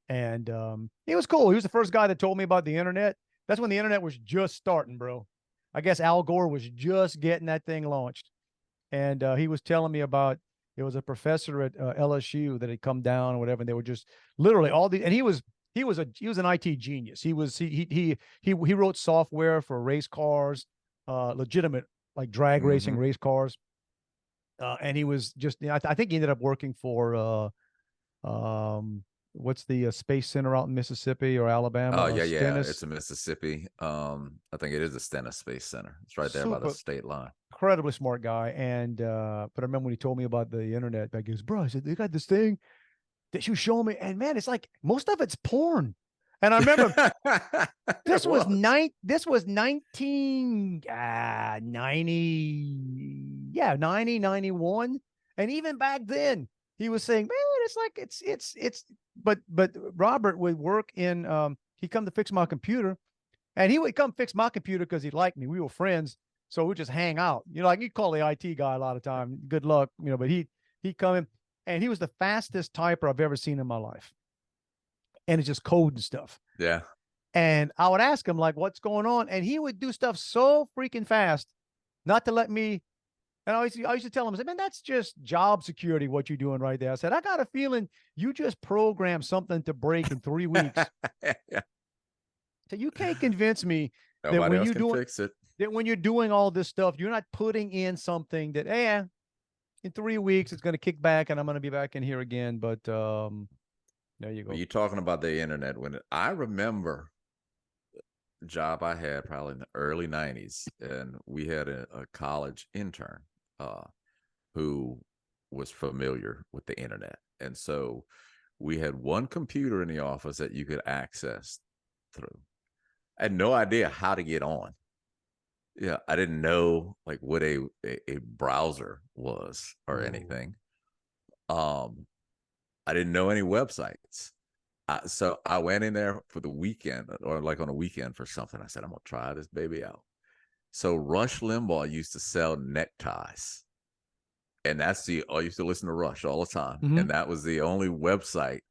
and he was cool. He was the first guy that told me about the internet. That's when the internet was just starting, bro. I guess Al Gore was just getting that thing launched, and he was telling me about. It was a professor at LSU that had come down or whatever, and they were just literally all the. And he was an IT genius. He wrote software for race cars, legitimate like drag racing race cars, and he was just. I think he ended up working for what's the Space Center out in Mississippi or Alabama? Oh yeah, it's in Mississippi. I think it is the Stennis Space Center. It's right there by the state line. Incredibly smart guy, and but I remember when he told me about the internet, I goes, bro, I said they got this thing that you show me, and man, it's like most of it's porn. And I remember this was 1990, 90, 91, and even back then he was saying, man, it's like it's. But Robert would work in. He'd come to fix my computer, and he would come fix my computer because he liked me. We were friends. So we just hang out, like you call the IT guy a lot of time. Good luck, but he'd come in, and he was the fastest typer I've ever seen in my life. And it's just code and stuff. Yeah. And I would ask him like, what's going on? And he would do stuff so freaking fast, not to let me. And I used to tell him, I said, man, that's just job security, what you're doing right there. I said, I got a feeling you just programmed something to break in 3 weeks. Yeah. So you can't convince me Nobody that when else you can fix it. That when you're doing all this stuff, you're not putting in something that, in 3 weeks, it's going to kick back and I'm going to be back in here again. But there you go. You're talking about the internet. When I remember a job I had probably in the early 90s, and we had a college intern who was familiar with the internet. And so we had one computer in the office that you could access through. I had no idea how to get on. Yeah, I didn't know like what a browser was or anything. I didn't know any websites. So I went in there for the weekend or like on a weekend for something. I said, I'm going to try this baby out. So Rush Limbaugh used to sell neckties. And I used to listen to Rush all the time. And that was the only website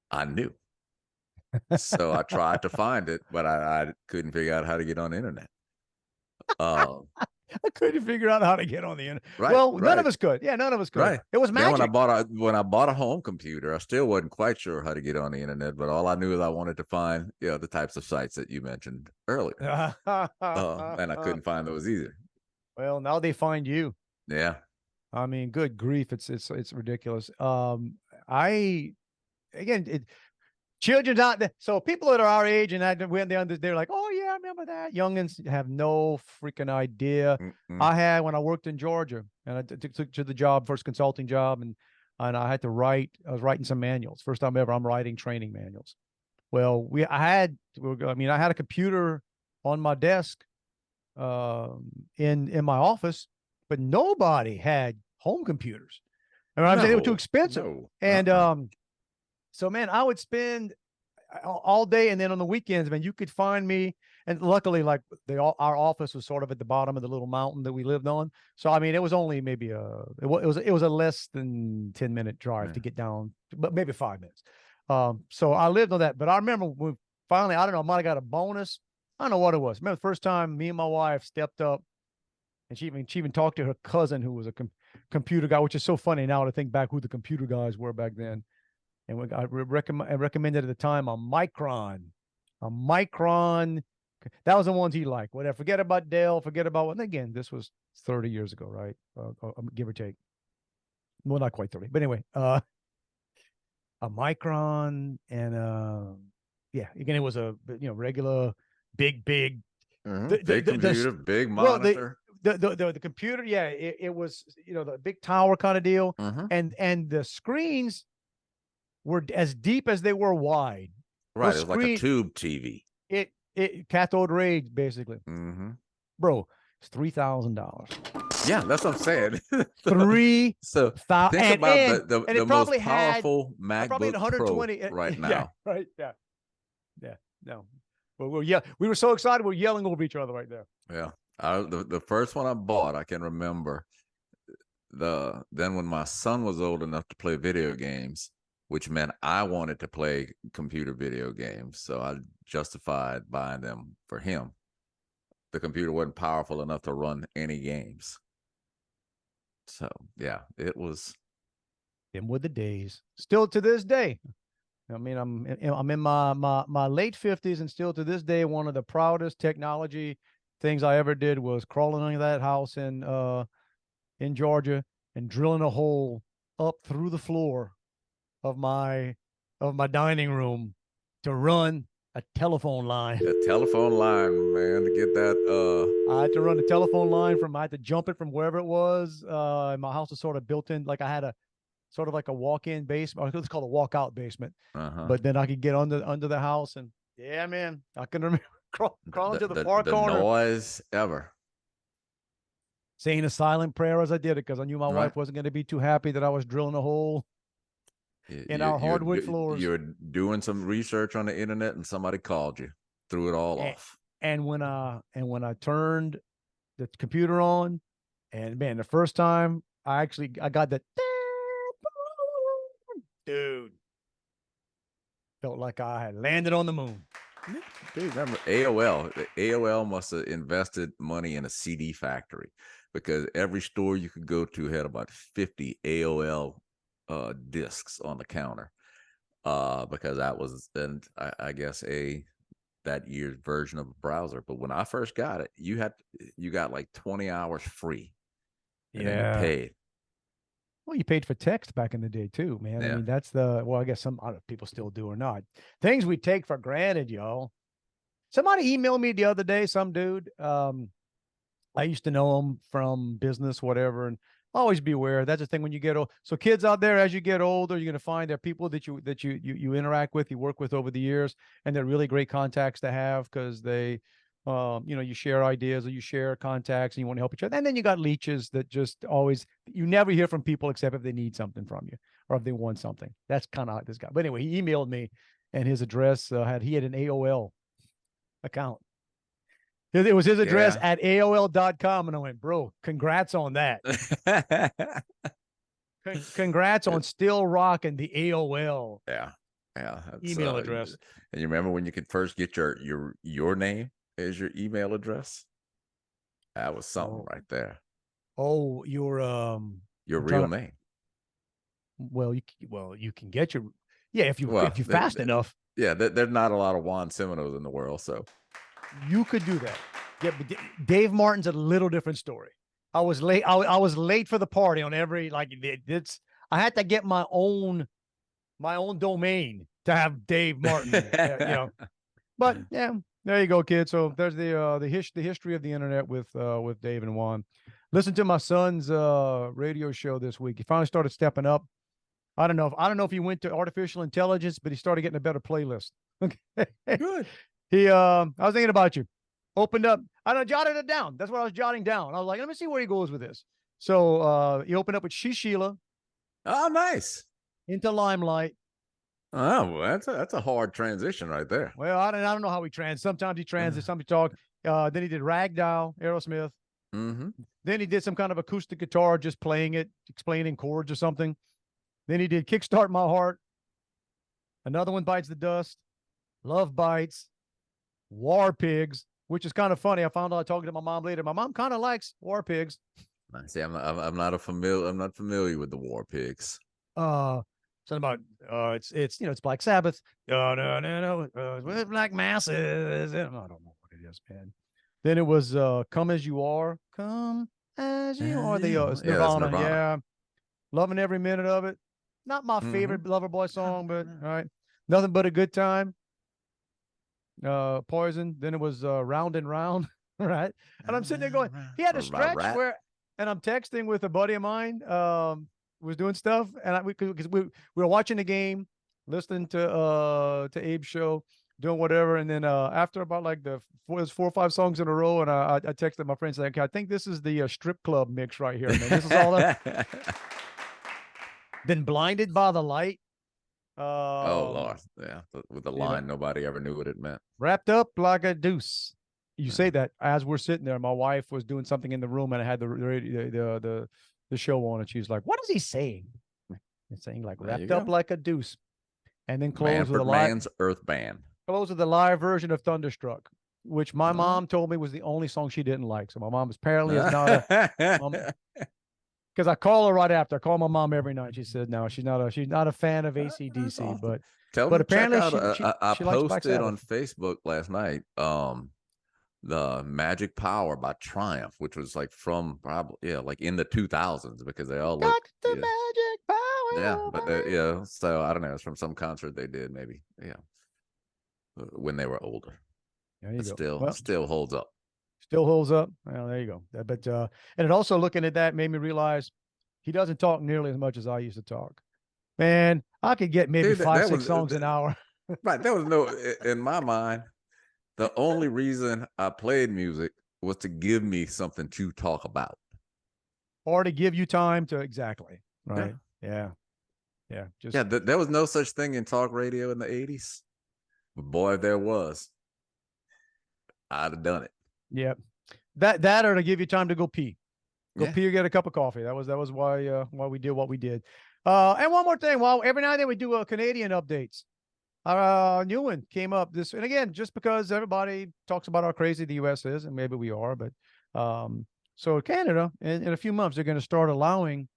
I knew. So I tried to find it, but I couldn't figure out how to get on the internet. I couldn't figure out how to get on the internet. Right, well, none of us could. Yeah, none of us could. Right. It was magic. When I bought a home computer, I still wasn't quite sure how to get on the internet, but all I knew is I wanted to find, the types of sites that you mentioned earlier. And I couldn't find those either. Well, now they find you. Yeah. I mean, good grief. It's ridiculous. Children's out there. So people that are our age and when they're like, oh yeah, I remember that. Youngins have no freaking idea. I had when I worked in Georgia, and I took to the job, first consulting job, and I had to I was writing some manuals. First time ever, I'm writing training manuals. Well, I had a computer on my desk, in my office, but nobody had home computers. And they were too expensive. And so, man, I would spend all day, and then on the weekends, man, you could find me. And luckily, like our office was sort of at the bottom of the little mountain that we lived on. So, I mean, it was only maybe it was a less than 10-minute drive to get down, but maybe 5 minutes. So I lived on that. But I remember when finally, I don't know, I might have got a bonus I don't know what it was. Remember the first time me and my wife stepped up, and she even talked to her cousin who was a computer guy, which is so funny now to think back who the computer guys were back then. And I recommended at the time a Micron. That was the ones he liked. Whatever. Forget about Dell. Forget about what. Again, this was 30 years ago, right? Give or take. Well, not quite 30, but anyway, a Micron and yeah. Again, it was a regular big big computer, big monitor. The computer, yeah, it was the big tower kind of deal, and the screens were as deep as they were wide. Right, it was like a tube TV. It cathode ray basically. Bro, it's $3,000. Yeah, that's what I'm saying. So think about the most powerful MacBook Pro right now. Yeah, right. Yeah. No. Well, we were so excited. We're yelling over each other right there. Yeah. The first one I bought, I can remember then when my son was old enough to play video games, which meant I wanted to play computer video games. So I justified buying them for him. The computer wasn't powerful enough to run any games. So yeah, it was. Them were the days. Still to this day. I mean, I'm in my late 50s, and still to this day, one of the proudest technology things I ever did was crawling into that house in Georgia and drilling a hole up through the floor of my dining room to run a telephone line. A telephone line, man, to get that. I had to run the telephone line I had to jump it from wherever it was. And my house was sort of built in, like I had a sort of like a walk-in basement. It's called a walk-out basement. But then I could get under the house, and yeah, man, I can remember crawling to the far corner. The noise ever. Saying a silent prayer as I did it, because I knew my wife wasn't going to be too happy that I was drilling a hole in our hardwood floors. You're doing some research on the internet, and somebody called you, threw it all off. And when I turned the computer on, and man, the first time I got that. Dude, felt like I had landed on the moon. Dude, remember AOL? The AOL must have invested money in a CD factory, because every store you could go to had about 50 AOL discs on the counter. Because that was then I guess that year's version of a browser. But when I first got it, you got like 20 hours free. And then you paid. Well, you paid for text back in the day too, man. Yeah. I mean, I guess some other people still do or not. Things we take for granted, y'all. Somebody emailed me the other day, some dude. I used to know him from business, whatever, and always be aware. That's the thing when you get old. So kids out there, as you get older, you're going to find there are people that you interact with, you work with over the years, and they're really great contacts to have, because they you share ideas, or you share contacts, and you want to help each other. And then you got leeches that just always, you never hear from people except if they need something from you, or if they want something. That's kind of like this guy. But anyway, he emailed me, and his address he had an AOL account. It was his address at AOL.com. And I went, bro, congrats on that. Congrats on still rocking the AOL. Yeah. Email address. And you remember when you could first get your name as your email address? That was something right there. Oh, your real name. Well, you can get your if you fast enough. Yeah, there's not a lot of Juan Seminoles in the world, so you could do that. Yeah, but Dave Martin's a little different story. I was late. I was late for the party on every I had to get my own domain to have Dave Martin. But yeah, there you go, kid. So there's the history of the internet with Dave and Juan. Listen to my son's radio show this week. He finally started stepping up. I don't know if he went to artificial intelligence, but he started getting a better playlist. Okay, good. I was thinking about you. Opened up. I jotted it down. That's what I was jotting down. I was like, let me see where he goes with this. So he opened up with Sheila. Oh, nice. Into Limelight. Oh, well, that's a hard transition right there. Well, I don't know how he sometimes he transits, sometimes he talk. Then he did Ragdoll, Aerosmith. Mm-hmm. Then he did some kind of acoustic guitar, just playing it, explaining chords or something. Then he did Kickstart My Heart. Another one, Bites the Dust. Love Bites. War Pigs, which is kind of funny. I found out talking to my mom later. My mom kind of likes War Pigs. See, I'm not familiar with the War Pigs. Something about it's Black Sabbath. Black Masses. I don't know what it is, man. Then it was Come As You Are. Come As You Are. It's Yeah, that's Nirvana. Nirvana. Yeah. Loving every minute of it. Not my favorite Loverboy song, but all right. Nothing But a Good Time. Poison. Then it was Round and Round. Right. And I'm sitting there going, he had a stretch where, and I'm texting with a buddy of mine, was doing stuff, and because we were watching the game, listening to Abe's show, doing whatever, and then after about like the 4 or 5 songs in a row, and I texted my friend saying, okay, I think this is the strip club mix right here, man. This is all that. Then Blinded by the Light. Oh Lord, yeah, with the line, nobody ever knew what it meant. Wrapped Up Like a Deuce. You say that as we're sitting there. My wife was doing something in the room, and I had the show on, and she's like, "What is he saying?" It's saying like "wrapped up like a deuce," and then close with a Man's Earth Band. Close with the live version of Thunderstruck, which my mom told me was the only song she didn't like. So my mom apparently is not a. Because I call her right after. I call my mom every night. She said no, she's not a fan of AC/DC, awesome. but apparently she posted on Facebook last night the Magic Power by Triumph, which was like from probably like in the 2000s, because they all look the magic power. Yeah, but so I don't know, it's from some concert they did, maybe, when they were older. There you go. Still holds up. Still holds up. Well, there you go. But and it also, looking at that, made me realize he doesn't talk nearly as much as I used to talk. Man, I could get maybe 5-6 songs an hour. Right. That was no, in my mind, the only reason I played music was to give me something to talk about. Or to give you time to, exactly. Right. Yeah. There was no such thing in talk radio in the 80s. But boy, if there was, I'd have done it. Yep. That or to give you time to go pee. Go pee or get a cup of coffee. That was why we did what we did. And one more thing, every now and then we do Canadian updates. New one came up this, and again, just because everybody talks about how crazy the U.S. is, and maybe we are, but so Canada, in a few months, they're going to start allowing,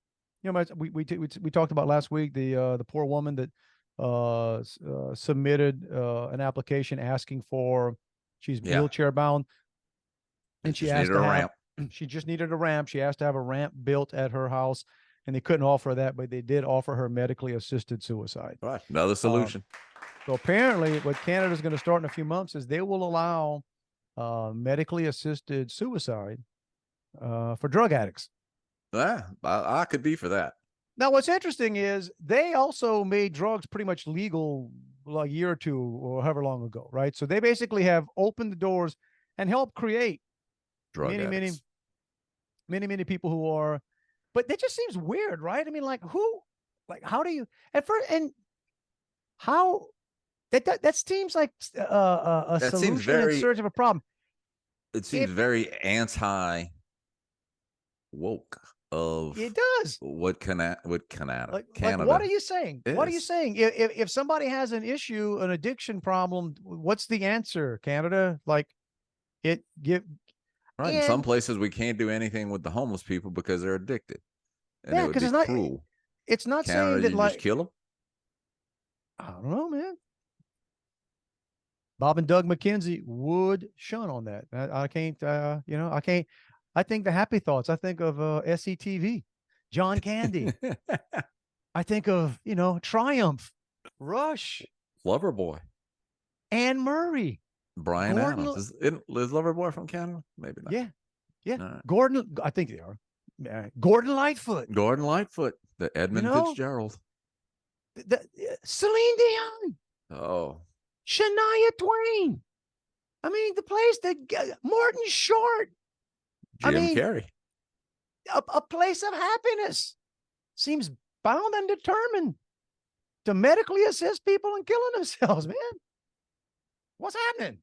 we talked about last week the poor woman that submitted an application asking for, she's wheelchair bound, and she asked to have a ramp. She just needed a ramp. She asked to have a ramp built at her house, and they couldn't offer that, but they did offer her medically assisted suicide. All right, another solution. So apparently what Canada's going to start in a few months is they will allow medically assisted suicide for drug addicts. Yeah, I could be for that. Now, what's interesting is they also made drugs pretty much legal like a year or two or however long ago, right? So they basically have opened the doors and helped create many people who are, but that just seems weird, right? I mean, how do you at first, and how that seems like a solution in search of a problem. It seems very anti woke of it does. What Canada. What are you saying? What are you saying? If somebody has an issue, an addiction problem, what's the answer, Canada? Right. In some places we can't do anything with the homeless people because they're addicted. And it would be cruel. It's not Canada, saying that just kill them. I don't know, man. Bob and Doug McKenzie would shun on that. I can't, I can't. I think the Happy Thoughts. I think of SCTV, John Candy. I think of, Triumph, Rush, Loverboy, Anne Murray, Brian Gordon, Adams. Is Loverboy from Canada? Maybe not. Yeah. Right. Gordon, I think they are. Gordon Lightfoot, the Edmund Fitzgerald, Celine Dion. Oh, Shania Twain. I mean, the place that Morton Short. Jim Carrey. A place of happiness seems bound and determined to medically assist people in killing themselves, man. What's happening?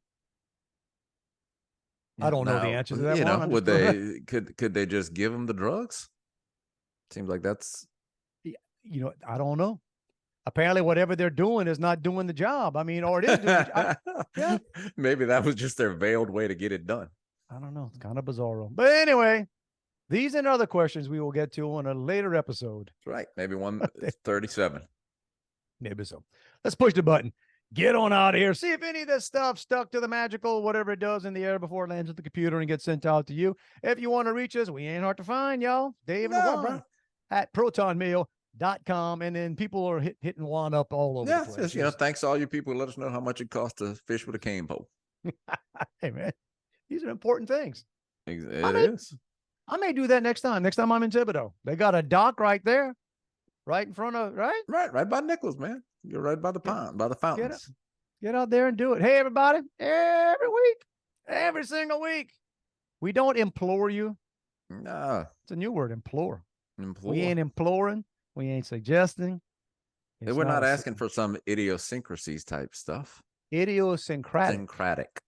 I don't know the answer to that. Would they could they just give them the drugs? Seems like that's I don't know. apparently whatever they're doing is not doing the job. I mean, or it is doing the job. Yeah. Maybe that was just their veiled way to get it done. I don't know. It's kind of bizarre. But anyway, these and other questions we will get to on a later episode. That's right. Maybe 137. Maybe so. Let's push the button. Get on out of here. See if any of this stuff stuck to the magical, whatever it does in the air before it lands at the computer and gets sent out to you. If you want to reach us, we ain't hard to find, y'all. Dave and Juan at protonmail.com. And then people are hitting Juan up all over the place. Thanks to all you people who let us know how much it costs to fish with a cane pole. Hey, man, these are important things. It is. I may do that next time. Next time I'm in Thibodaux. They got a dock right there, right in front of, right by Nichols, man. You're right by the pond, by the fountains. Get out there and do it. Hey, everybody, every week, every single week. We don't implore you. No. It's a new word, implore. Implore. We ain't imploring. We ain't suggesting. We're not asking for some idiosyncrasies type stuff. Idiosyncratic.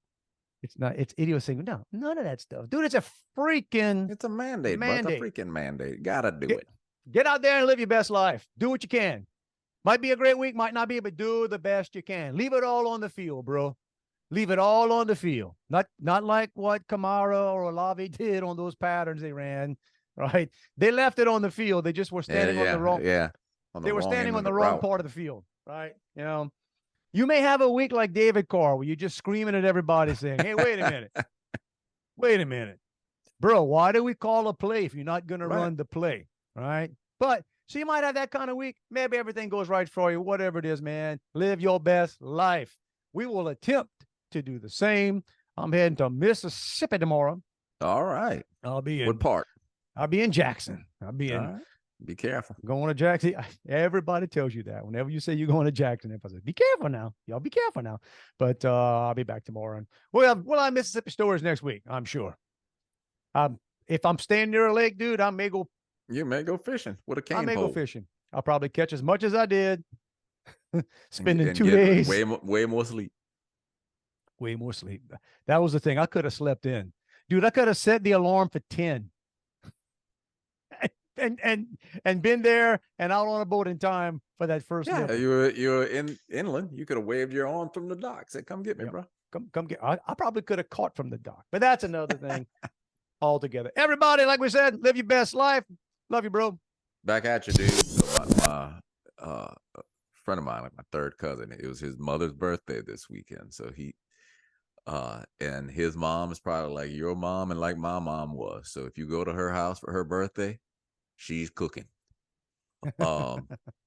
It's not. It's idiosyncratic. No, none of that stuff. Dude, it's a freaking. It's a mandate. Bro. It's a freaking mandate. Gotta do it. Get out there and live your best life. Do what you can. Might be a great week, might not be, but do the best you can. Leave it all on the field, bro. Leave it all on the field. Not like what Kamara or Olave did on those patterns they ran, right? They left it on the field. They just were standing on the wrong. Yeah. They were standing on the wrong part of the field, right? You know, you may have a week like David Carr where you're just screaming at everybody saying, hey, wait a minute. Wait a minute. Bro, why do we call a play if you're not going to run the play, right? But so you might have that kind of week. Maybe everything goes right for you, whatever it is, man. Live your best life. We will attempt to do the same. I'm heading to Mississippi tomorrow. All right. I'll be in. What part? I'll be in Jackson. I'll be in. Right. Be careful. Going to Jackson. Everybody tells you that. Whenever you say you're going to Jackson, if I say, be careful now. Y'all be careful now. But I'll be back tomorrow. And we'll have Mississippi stories next week, I'm sure. If I'm staying near a lake, dude, I may go. You may go fishing with a cane pole. I may go fishing. I'll probably catch as much as I did. Spending 2 days. Way more sleep. Way more sleep. That was the thing. I could have slept in. Dude, I could have set the alarm for 10. And been there and out on a boat in time for that first nip. You were inland. You could have waved your arm from the dock. Said, come get me, bro. Come get. I probably could have caught from the dock, but that's another thing altogether. Everybody, like we said, live your best life. Love you, bro. Back at you, dude. My friend of mine, like my third cousin, it was his mother's birthday this weekend. So he and his mom is probably like your mom and like my mom was. So if you go to her house for her birthday, she's cooking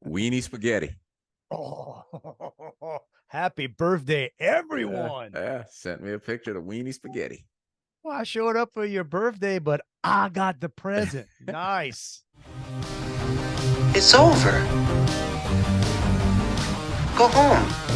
weenie spaghetti. Oh, happy birthday, everyone. Yeah, sent me a picture of the weenie spaghetti. Well, I showed up for your birthday, but I got the present. Nice. It's over. Go home.